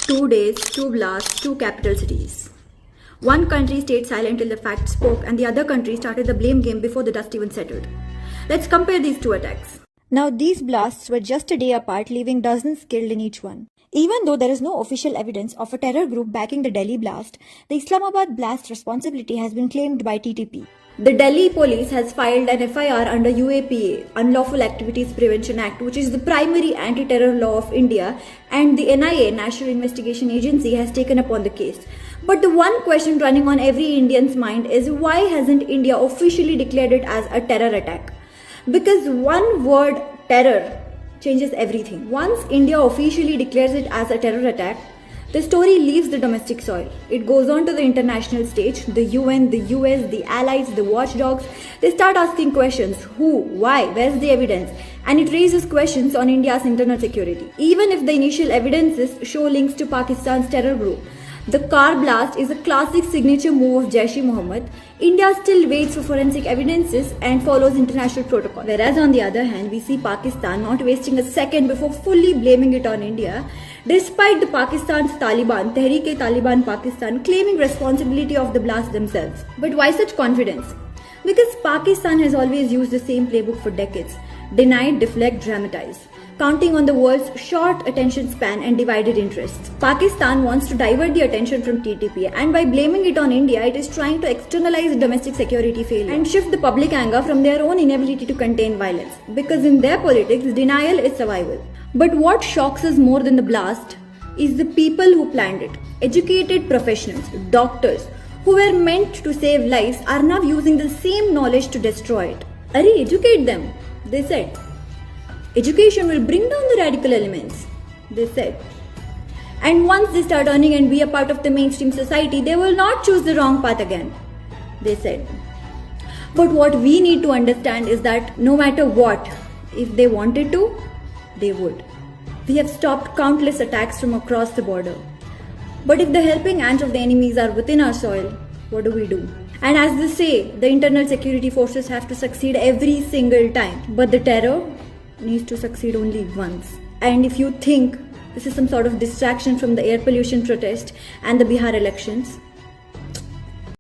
2 days, 2 blasts, 2 capital cities. One country stayed silent till the facts spoke, and the other country started the blame game before the dust even settled. Let's compare these two attacks. Now, these blasts were just a day apart, leaving dozens killed in each one. Even though there is no official evidence of a terror group backing the Delhi blast, the Islamabad blast responsibility has been claimed by TTP. The Delhi police has filed an FIR under UAPA, Unlawful Activities Prevention Act, which is the primary anti-terror law of India, and the NIA, National Investigation Agency, has taken upon the case. But the one question running on every Indian's mind is, why hasn't India officially declared it as a terror attack? Because one word, terror, changes everything. Once India officially declares it as a terror attack, the story leaves the domestic soil. It goes on to the international stage. The UN, the US, the allies, the watchdogs, they start asking questions. Who? Why? Where's the evidence? And it raises questions on India's internal security. Even if the initial evidences show links to Pakistan's terror group, the car blast is a classic signature move of Jaish-e-Mohammed. India still waits for forensic evidences and follows international protocol. Whereas on the other hand, we see Pakistan not wasting a second before fully blaming it on India, despite the Pakistan's Taliban, Tehreek-e-Taliban Pakistan, claiming responsibility of the blast themselves. But why such confidence? Because Pakistan has always used the same playbook for decades. Deny, deflect, dramatize, counting on the world's short attention span and divided interests. Pakistan wants to divert the attention from TTP, and by blaming it on India, it is trying to externalize domestic security failure and shift the public anger from their own inability to contain violence. Because in their politics, denial is survival. But what shocks us more than the blast is the people who planned it. Educated professionals, doctors, who were meant to save lives, are now using the same knowledge to destroy it. Arey, educate them, they said. Education will bring down the radical elements, they said. And once they start earning and be a part of the mainstream society, they will not choose the wrong path again, they said. But what we need to understand is that no matter what, if they wanted to, they would. We have stopped countless attacks from across the border. But if the helping hands of the enemies are within our soil, what do we do? And as they say, the internal security forces have to succeed every single time. But the terror needs to succeed only once. And if you think this is some sort of distraction from the air pollution protest and the Bihar elections,